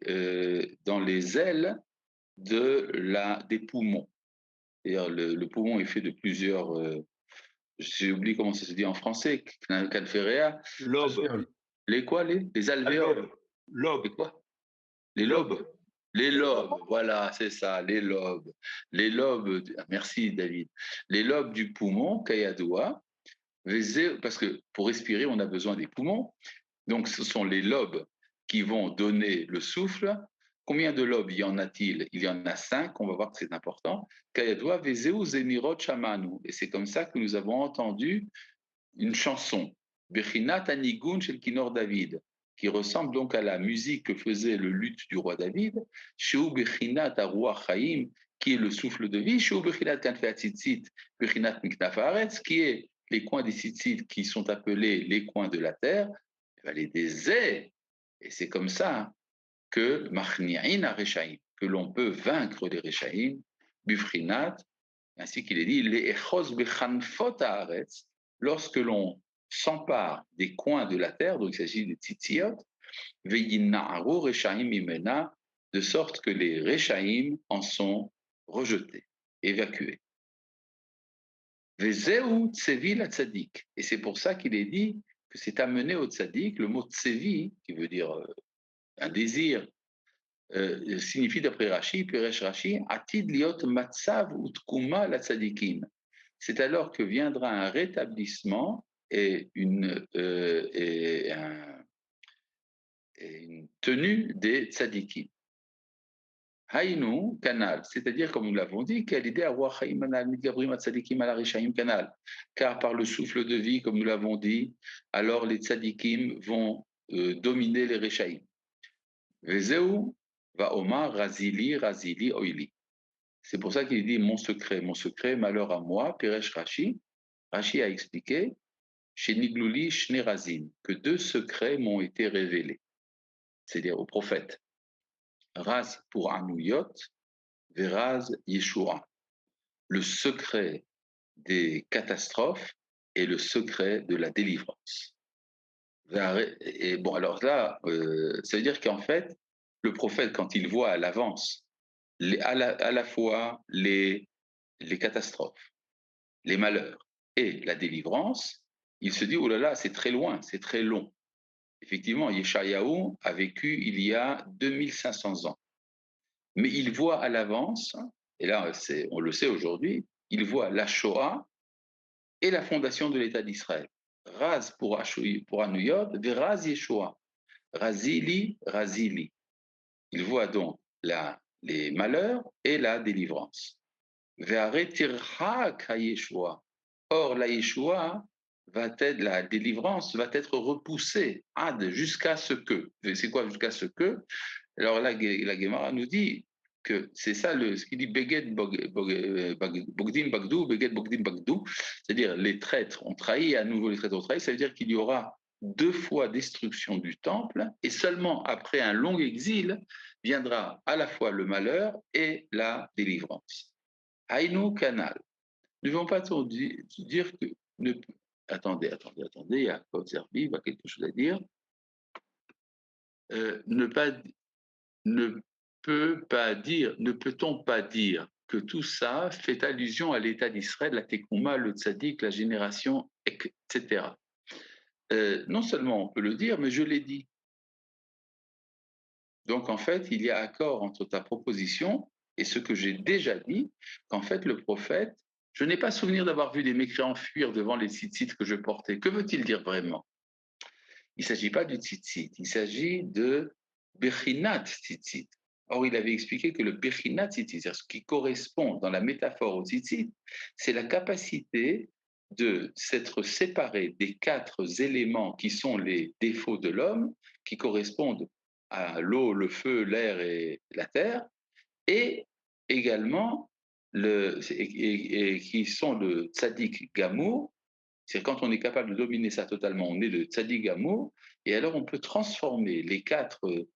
ailes des poumons. C'est-à-dire le poumon est fait de plusieurs, j'ai oublié comment ça se dit en français, canferea. Lobe. Les quoi, les alvéoles. Lobe. Les quoi? Les lobes. Les lobes, voilà, c'est ça, les lobes. Les lobes, merci David. Les lobes du poumon, Kayadoua, parce que pour respirer, on a besoin des poumons. Donc, ce sont les lobes qui vont donner le souffle. Combien de lobes y en a-t-il? Il y en a 5, on va voir que c'est important. Kayadoua, Vezeu, Zemirot, Shamanu. Et c'est comme ça que nous avons entendu une chanson, Bechinat Anigun Shel Kinor David, qui ressemble donc à la musique que faisait le luth du roi David, Sheu Bechinat Aruach Chaim, qui est le souffle de vie, Sheu Bechinat Kanfei Tzitzit, Bechinat Miknaf Haaretz, qui est les coins des tzitzit qui sont appelés les coins de la terre, les désert. Et c'est comme ça que Machni'in Areshaim, que l'on peut vaincre les Reshaim, Bufrinat, ainsi qu'il est dit, les Echos Bechanfot Haaretz, lorsque l'on s'empare des coins de la terre, donc il s'agit des tzitziot, Veyina'aru Reshaim Imena, de sorte que les Reshaim en sont rejetés, évacués. Vezeu Tsevi la Tzadik. Et c'est pour ça qu'il est dit que c'est amené au Tzadik, le mot Tsevi, qui veut dire un désir, signifie d'après Rashi, Piresh Rashi, Atid liot matzav utkuma la tzadikim. C'est alors que viendra un rétablissement et une tenue des tzadikim. Haïnou, canal, c'est-à-dire, comme nous l'avons dit, quelle idée à canal, car par le souffle de vie, comme nous l'avons dit, alors les tzadikim vont dominer les Rechaim. Vezeu va Omar, Razili, Razili, Oili. C'est pour ça qu'il dit mon secret, malheur à moi, Piresh Rashi. Rashi a expliqué, chez Niglouli, Shnerazim, que 2 secrets m'ont été révélés, c'est-à-dire au prophète. Raz pour Anouyot, Veraz Yeshua. Le secret des catastrophes et le secret de la délivrance. Et bon, alors là, ça veut dire qu'en fait, le prophète, quand il voit à l'avance à la fois les catastrophes, les malheurs et la délivrance, il se dit, oh là là, c'est très loin, c'est très long. Effectivement, Yeshayahu a vécu il y a 2500 ans. Mais il voit à l'avance, et là, on le sait aujourd'hui, il voit la Shoah et la fondation de l'État d'Israël. Raz pour Anouyot, Veraz Yeshua. Razili, Razili. Il voit donc les malheurs et la délivrance. Or, la Yeshua la délivrance va être repoussée ad jusqu'à ce que. C'est quoi jusqu'à ce que? Alors là, la Gemara nous dit que c'est ça ce qu'il dit Beged Bogdim Bagdou, Beged Bogdim Bagdou, c'est-à-dire les traîtres ont trahi, et à nouveau les traîtres ont trahi, ça veut dire qu'il y aura 2 fois destruction du temple, et seulement après un long exil viendra à la fois le malheur et la délivrance. Aïnou Canal. Ne vont pas dire que. Attendez, il y a Côte Zerbi, il a quelque chose à dire. Ne peut-on pas dire que tout ça fait allusion à l'État d'Israël, la Tekouma, le Tzadik, la génération, etc. Non seulement on peut le dire, mais je l'ai dit. Donc en fait, il y a accord entre ta proposition et ce que j'ai déjà dit, qu'en fait le prophète, je n'ai pas souvenir d'avoir vu des mécréants fuir devant les tzitzit que je portais. Que veut-il dire vraiment? Il ne s'agit pas du tzitzit, il s'agit de Bechinat tzitzit. Or, il avait expliqué que le Bechinat tzitzit, c'est-à-dire ce qui correspond dans la métaphore au tzitzit, c'est la capacité de s'être séparé des 4 éléments qui sont les défauts de l'homme, qui correspondent à l'eau, le feu, l'air et la terre, et également qui sont le tzaddik gamour, c'est quand on est capable de dominer ça totalement, on est le tzaddik gamour, et alors on peut transformer les 4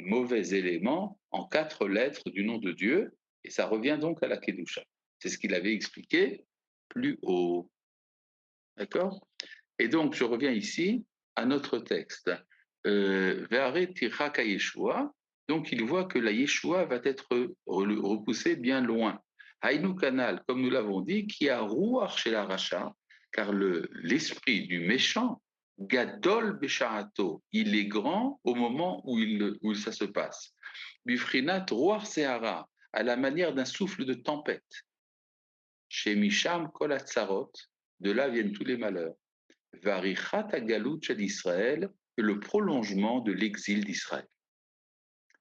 mauvais éléments en 4 lettres du nom de Dieu, et ça revient donc à la Kedusha. C'est ce qu'il avait expliqué plus haut. D'accord? Et donc, je reviens ici à notre texte. Ve'are tiraka Yeshua. Donc, il voit que la Yeshua va être repoussée bien loin. Haïnou Kanal, comme nous l'avons dit, qui a rouar chez la Racha, car l'esprit du méchant, Gadol Besharato, il est grand au moment où ça se passe. Bifrinat rouar Sehara, à la manière d'un souffle de tempête. Chez Misham Kolatzarot, de là viennent tous les malheurs. Varichat Agalut d'Israël, le prolongement de l'exil d'Israël.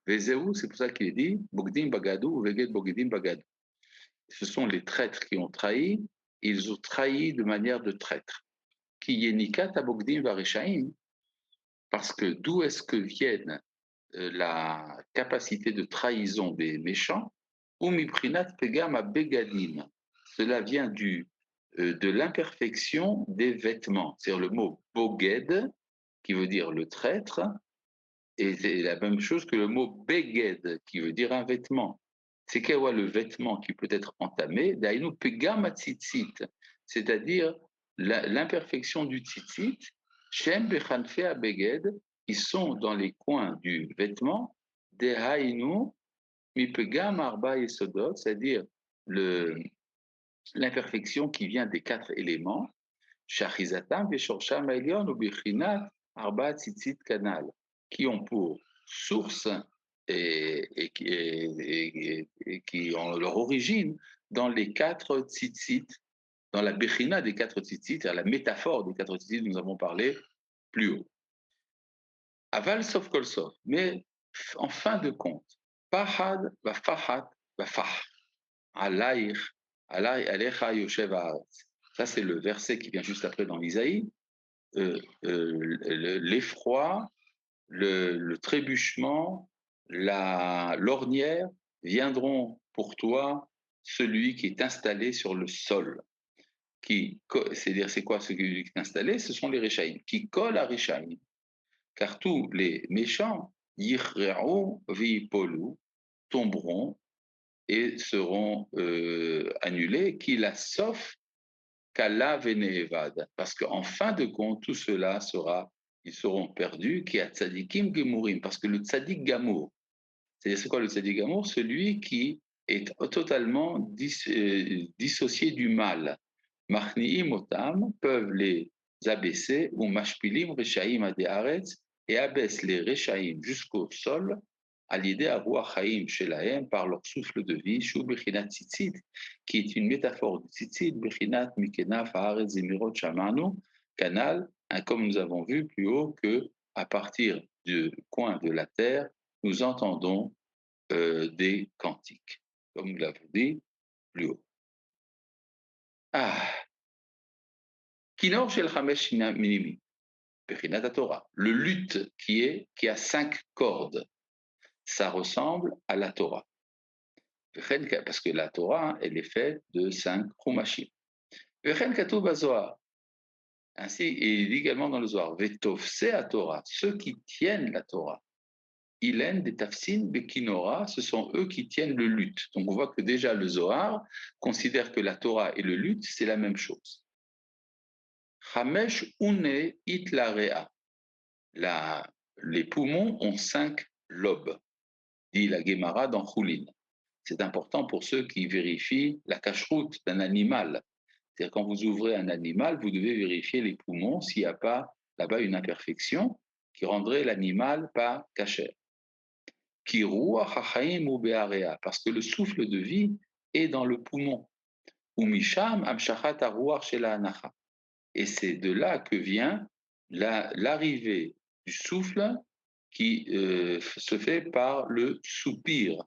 Vezeu, c'est pour ça qu'il est dit Bogdim Bagadou, Veged Bogdim Bagadou. Ce sont les traîtres qui ont trahi, ils ont trahi de manière de traître. Qui yenikat Bogdim Varishaim, parce que d'où est-ce que vienne la capacité de trahison des méchants? Ou miprinat pegam a begadim. Cela vient de l'imperfection des vêtements. C'est-à-dire le mot boged, qui veut dire le traître, et c'est la même chose que le mot beged, qui veut dire un vêtement. C'est quel est le vêtement qui peut être entamé? Dainu pegam tzitzit, c'est-à-dire l'imperfection du tzitzit, shem bechanfe a beged, qui sont dans les coins du vêtement, des hainu mi pegam arba yesodot, c'est-à-dire l'imperfection qui vient des 4 éléments, shachizatam veshorsham elyon ou bichinat arba tzitzit kanal, qui ont pour source et qui ont leur origine dans les 4 tzitzit, dans la bechina des 4 tzitzit, c'est-à-dire la métaphore des 4 tzitzit, nous avons parlé plus haut. Aval sof kol sof, mais en fin de compte, pahad va fahat va fah, alayr, alecha yoshev haaretz. Ça, c'est le verset qui vient juste après dans l'Isaïe. L'effroi, le trébuchement, l'ornière viendront pour toi celui qui est installé sur le sol. C'est-à-dire, c'est quoi celui qui est installé? Ce sont les Réchaïm, qui collent à Réchaïm. Car tous les méchants, Yichra'u v'yipolu, tomberont et seront annulés, qu'il a sauf Kala Venevad. Parce qu'en fin de compte, tout cela ils seront perdus, qui a tzadikim gemurim, parce que le tzadik gamour, c'est quoi le tzadik gamour? Celui qui est totalement dissocié du mal. Machniim otam peuvent les abaisser, ou mashpilim rechaim adearetz, et abaissent les rechaim jusqu'au sol, à l'idée à roi chaim shelahem par leur souffle de vie, shu bechinat tzitzit, qui est une métaphore de tzitzit, bechinat mikenaf haaretz zemirot shamanu, canal, comme nous avons vu plus haut que à partir du coin de la terre, nous entendons des cantiques, comme nous l'avons dit plus haut. Kinor shel chamesh minimi, bechinat Torah. Le luth qui a 5 cordes, ça ressemble à la Torah. Parce que la Torah, elle est faite de 5 chumashim. Vechen katuv bazohar. Ainsi, et il dit également dans le Zohar, Vetovse à Torah, ceux qui tiennent la Torah. Ilen des tafsin bekinora, ce sont eux qui tiennent le luth. Donc on voit que déjà le Zohar considère que la Torah et le luth, c'est la même chose. Hamesh une itlarea. Les poumons ont 5 lobes, dit la Gemara dans Choulin. C'est important pour ceux qui vérifient la cacheroute d'un animal. C'est-à-dire quand vous ouvrez un animal, vous devez vérifier les poumons s'il n'y a pas là-bas une imperfection qui rendrait l'animal pas cachère. Parce que le souffle de vie est dans le poumon. Et c'est de là que vient l'arrivée du souffle qui se fait par le soupir.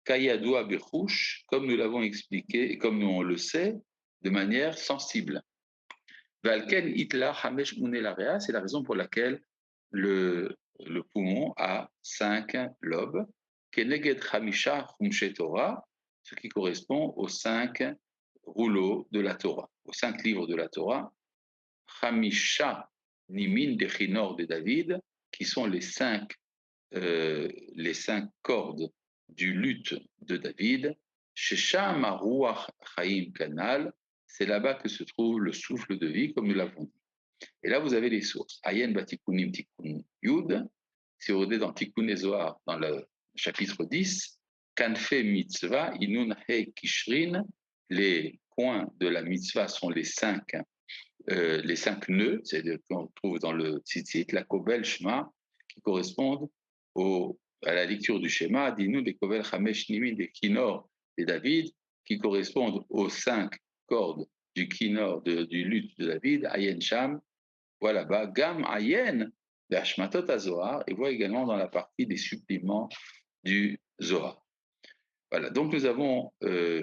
Kayadoua Bechouch, comme nous l'avons expliqué, comme nous on le sait, de manière sensible. Valken Itla Hamesh Munelarea, c'est la raison pour laquelle le poumon a 5 lobes. Keneged Hamisha Humshe Torah, ce qui correspond aux 5 rouleaux de la Torah, aux 5 livres de la Torah. Hamisha Nimin Dechinor de David, qui sont les 5 cordes du luth de David. Shesham Ruach Chaim Kanal, c'est là-bas que se trouve le souffle de vie, comme nous l'avons dit. Et là, vous avez les sources. Ayen Batikunim Tikkun Yud, si vous regardez dans Tikkun Zohar, dans le chapitre 10, Kanfe Mitzvah, Inun He Kishrin, les points de la mitzvah sont les 5 nœuds, c'est-à-dire qu'on trouve dans le tzitzit, la Kobel Shema, qui correspondent à la lecture du schéma, Dinu des Kobel Chamesh Nimin des Kinor et David, qui correspondent aux 5 cordes du Kinor, du luth de David, Ayen Sham, voilà, Gam Ayen, Bashmatot Zohar, et voit également dans la partie des suppléments du Zohar. Voilà, donc nous avons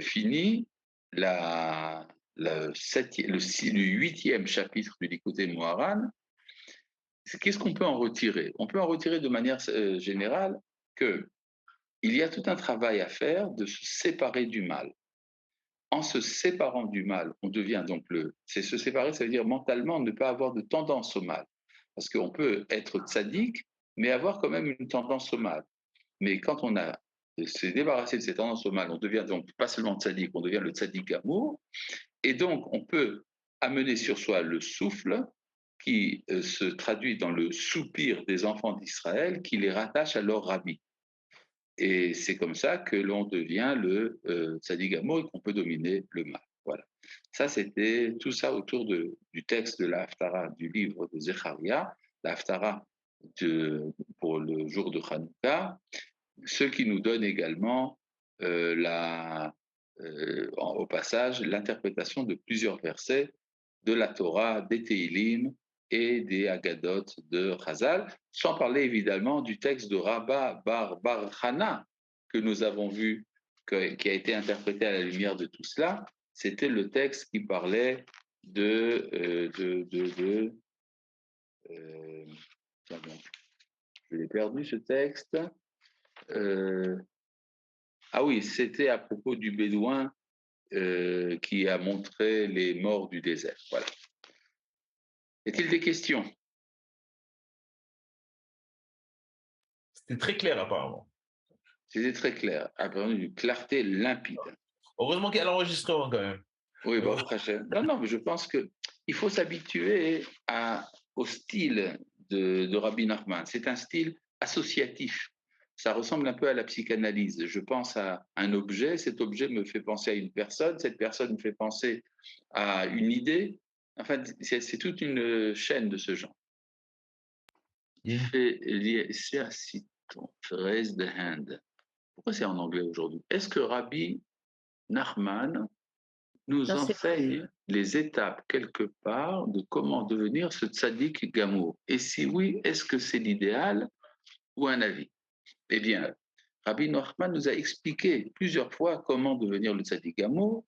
fini le 8e chapitre du Likutei Moharan. Qu'est-ce qu'on peut en retirer? On peut en retirer de manière générale qu'il y a tout un travail à faire de se séparer du mal. En se séparant du mal, on devient donc c'est se séparer, ça veut dire mentalement ne pas avoir de tendance au mal. Parce qu'on peut être tzaddik, mais avoir quand même une tendance au mal. Mais quand on s'est débarrassé de cette tendance au mal, on devient donc pas seulement tzaddik, on devient le tzaddik amour. Et donc, on peut amener sur soi le souffle qui se traduit dans le soupir des enfants d'Israël qui les rattache à leur rabbi. Et c'est comme ça que l'on devient le tzaddik amour et qu'on peut dominer le mal. Voilà. Ça, c'était tout ça autour du texte de la Haftara du livre de Zecharia, la Haftara pour le jour de Hanouka, ce qui nous donne également au passage l'interprétation de plusieurs versets de la Torah, des Teilim et des Haggadot de Chazal, sans parler évidemment du texte de Rabba Bar Chana que nous avons vu, qui a été interprété à la lumière de tout cela. C'était le texte qui parlait je l'ai perdu ce texte. Ah oui, c'était à propos du Bédouin qui a montré les morts du désert. Voilà. Y a-t-il des questions? C'était très clair apparemment. C'était très clair, apparemment une clarté limpide. Heureusement qu'il y a l'enregistrement quand même. Oui, bon, non, mais je pense qu'il faut s'habituer au style de Rabbi Nachman. C'est un style associatif. Ça ressemble un peu à la psychanalyse. Je pense à un objet, cet objet me fait penser à une personne, cette personne me fait penser à une idée. Enfin, c'est toute une chaîne de ce genre. Raise the hand. Pourquoi c'est en anglais aujourd'hui? Est-ce que Rabbi Nachman nous enseigne les étapes quelque part de comment devenir ce tzaddik gamour? Et si oui, est-ce que c'est l'idéal ou un avis? Eh bien, Rabbi Nachman nous a expliqué plusieurs fois comment devenir le tzaddik gamour,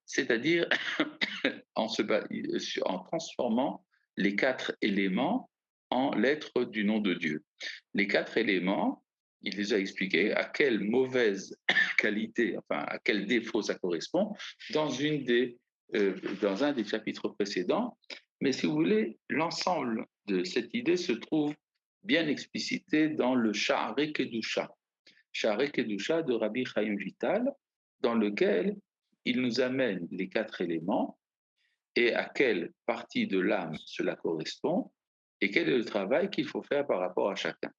c'est-à-dire en transformant les 4 éléments en lettres du nom de Dieu. Les 4 éléments, il les a expliqué à quelle mauvaise qualité, enfin à quel défaut ça correspond dans, dans un des chapitres précédents. Mais si vous voulez, l'ensemble de cette idée se trouve bien explicité dans le Sha'arei Kedusha. Sha'arei Kedusha de Rabbi Chaim Vital, dans lequel il nous amène les 4 éléments et à quelle partie de l'âme cela correspond et quel est le travail qu'il faut faire par rapport à chacun.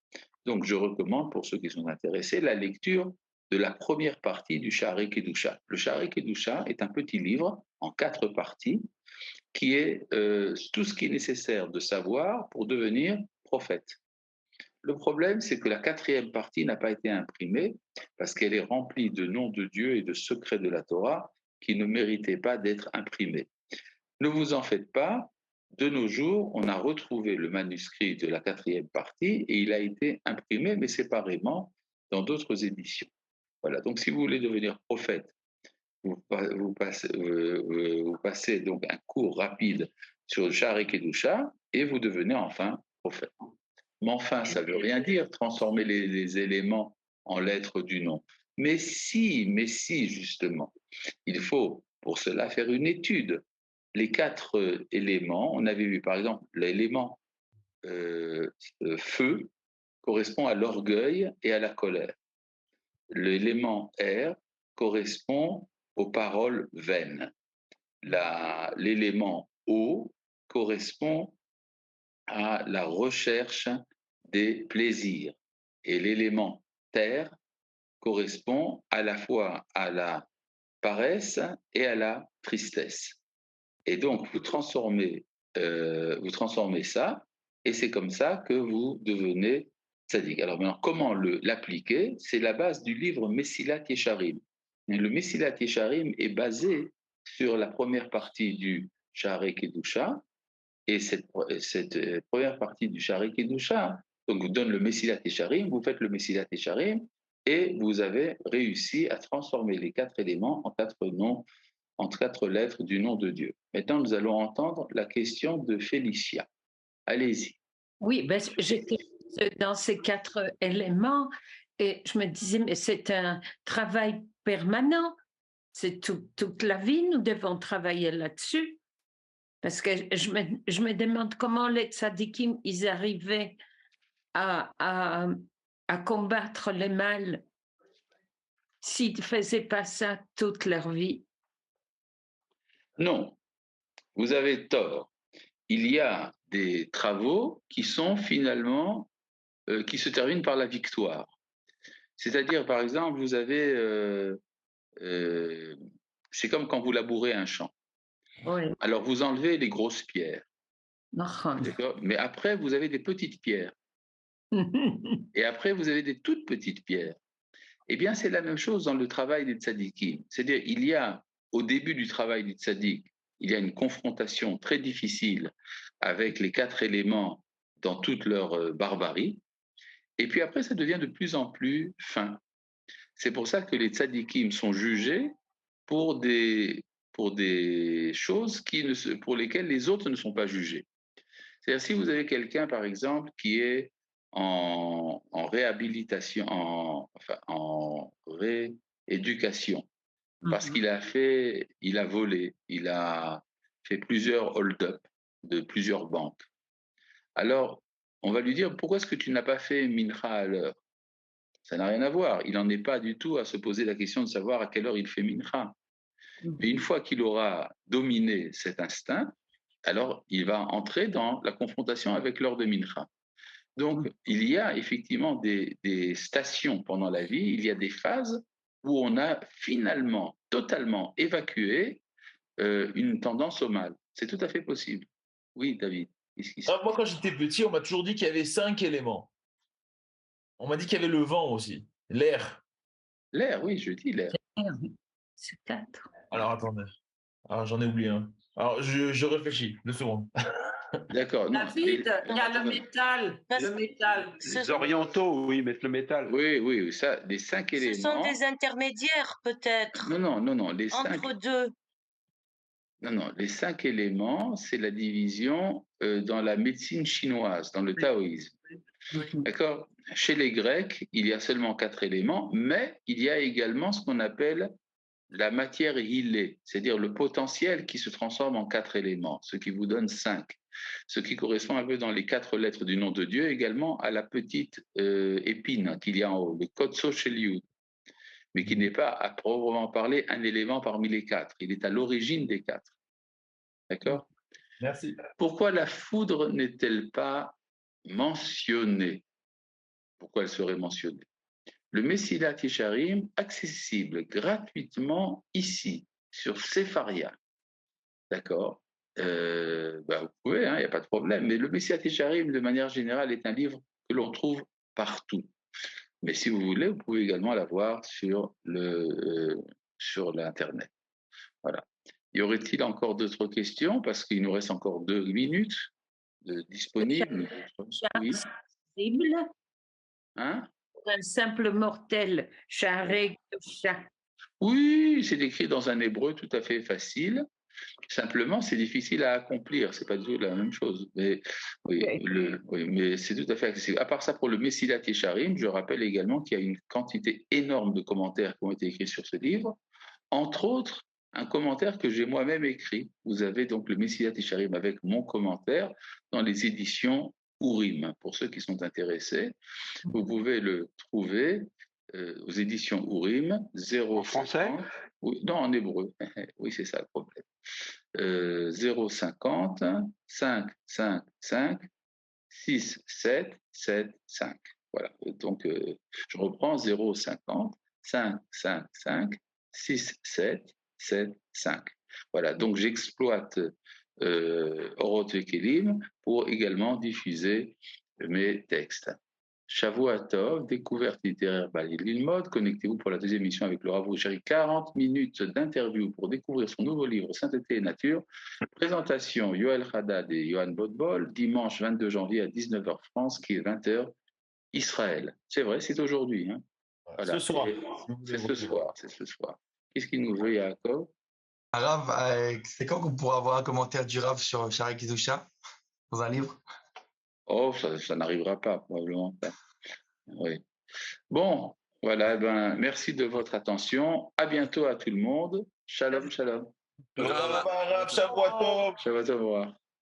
Donc, je recommande pour ceux qui sont intéressés la lecture de la première partie du Sha'arei Kedusha. Le Sha'arei Kedusha est un petit livre en 4 parties qui est tout ce qui est nécessaire de savoir pour devenir prophète. Le problème, c'est que la 4e partie n'a pas été imprimée parce qu'elle est remplie de noms de Dieu et de secrets de la Torah qui ne méritaient pas d'être imprimés. Ne vous en faites pas, de nos jours, on a retrouvé le manuscrit de la 4e partie et il a été imprimé, mais séparément, dans d'autres éditions. Voilà, donc si vous voulez devenir prophète, vous passez donc un cours rapide sur le Sha'arei Kedusha et vous devenez enfin prophète. Mais enfin, ça ne veut rien dire transformer les éléments en lettres du nom. Mais si, justement, il faut pour cela faire une étude. Les 4 éléments, on avait vu par exemple l'élément feu correspond à l'orgueil et à la colère. L'élément air correspond aux paroles vaines. L'élément eau correspond à la recherche des plaisirs. Et l'élément terre correspond à la fois à la paresse et à la tristesse. Et donc, vous transformez ça, et c'est comme ça que vous devenez tzaddik. Alors maintenant, comment l'appliquer? C'est la base du livre Mesilat Yesharim. Le Mesilat Yesharim est basé sur la première partie du Sha'arei Kedusha, et cette première partie du Sha'arei Kedusha, donc vous donne le Mesilat Yesharim, vous faites le Mesilat Yesharim, et vous avez réussi à transformer les 4 éléments en 4 noms, en 4 lettres du nom de Dieu. Maintenant, nous allons entendre la question de Félicia. Allez-y. Oui, ben, j'étais dans ces 4 éléments et je me disais, mais c'est un travail permanent. C'est toute la vie, nous devons travailler là-dessus. Parce que je me demande comment les tzadikim, ils arrivaient à combattre le mal s'ils ne faisaient pas ça toute leur vie. Non, vous avez tort. Il y a des travaux qui sont finalement, qui se terminent par la victoire. C'est-à-dire, par exemple, vous avez, c'est comme quand vous labourez un champ. Oui. Alors, vous enlevez les grosses pierres, d'accord? Mais après, vous avez des petites pierres. Et après, vous avez des toutes petites pierres. Eh bien, c'est la même chose dans le travail des tzadikim. C'est-à-dire, il y a, au début du travail des tzaddik, il y a une confrontation très difficile avec les 4 éléments dans toute leur barbarie. Et puis après, ça devient de plus en plus fin. C'est pour ça que les tzadikim sont jugés pour des choses pour lesquelles les autres ne sont pas jugés. C'est-à-dire, si vous avez quelqu'un, par exemple, qui est en réhabilitation, en rééducation, parce qu'il a volé, il a fait plusieurs hold-up de plusieurs banques. Alors, on va lui dire, pourquoi est-ce que tu n'as pas fait mincha à l'heure? Ça n'a rien à voir. Il n'en est pas du tout à se poser la question de savoir à quelle heure il fait mincha. Mais une fois qu'il aura dominé cet instinct, alors il va entrer dans la confrontation avec l'heure de mincha. Donc, il y a effectivement des stations pendant la vie, il y a des phases où on a finalement totalement évacué une tendance au mal. C'est tout à fait possible. Oui, David. Moi, quand j'étais petit, on m'a toujours dit qu'il y avait 5 éléments. On m'a dit qu'il y avait le vent aussi, l'air. L'air, oui, je dis l'air. C'est 4. Alors, attendez. Alors, j'en ai oublié un. Alors, je réfléchis, 2 secondes. D'accord. David, il y a le métal. Le métal. Les orientaux, oui, mettent le métal. Oui, ça, les 5 éléments. Ce sont des intermédiaires, peut-être. Non. Entre deux. Non, les 5 éléments, c'est la division dans la médecine chinoise, dans le taoïsme. D'accord? chez les Grecs, il y a seulement 4 éléments, mais il y a également ce qu'on appelle la matière hilée, c'est-à-dire le potentiel qui se transforme en 4 éléments, ce qui vous donne 5. Ce qui correspond un peu dans les 4 lettres du nom de Dieu, également à la petite épine qu'il y a en haut, le Kotso Sheliud, mais qui n'est pas, à proprement parler, un élément parmi les 4. Il est à l'origine des 4. D'accord? Merci. Pourquoi la foudre n'est-elle pas mentionnée? Pourquoi elle serait mentionnée? Le Messilat Yesharim, accessible gratuitement ici, sur Sepharia. D'accord? Vous pouvez, il n'y a pas de problème. Mais le Messilat Yesharim, de manière générale, est un livre que l'on trouve partout. Mais si vous voulez, vous pouvez également l'avoir sur l'Internet. Voilà. Y aurait-il encore d'autres questions? Parce qu'il nous reste encore 2 minutes disponibles. Oui. Accessible Hein? pour un simple mortel, Sharek, Oui, c'est écrit dans un hébreu tout à fait facile. Simplement, c'est difficile à accomplir. C'est pas du tout la même chose. Mais, oui, mais c'est tout à fait accessible. À part ça, pour le Messilat Yesharim, je rappelle également qu'il y a une quantité énorme de commentaires qui ont été écrits sur ce livre. Entre autres, un commentaire que j'ai moi-même écrit. Vous avez donc le Messilat Yesharim avec mon commentaire dans les éditions Urim. Pour ceux qui sont intéressés, vous pouvez le trouver aux éditions Urim, 0. En français? Oui, non, en hébreu. Oui, c'est ça le problème. 050 5 5 5 6 7 7 5. Voilà. Donc, je reprends 050 5 5 5 6 7 7 5. Voilà. Donc, j'exploite Oroth Vekelim pour également diffuser mes textes. Shavua Tov, découverte littéraire by Lilmod. Connectez-vous pour la deuxième émission avec le Rav Roucheri. 40 minutes d'interview pour découvrir son nouveau livre Sainteté et Nature. Présentation Yoel Haddad et Johan Bodbol, dimanche 22 janvier à 19h France, qui est 20h Israël. C'est vrai, c'est aujourd'hui. Hein. Voilà. Ce soir. C'est ce soir. Qu'est-ce qu'il nous veut, Yaakov? Rav, c'est quand qu'on pourra avoir un commentaire du Rav sur Shaarei Kedusha dans un livre? Oh, ça n'arrivera pas, probablement pas. Oui. Bon, voilà, merci de votre attention. À bientôt à tout le monde. Shalom, shalom. Rav, Shabbat Tov. Shabbat au revoir.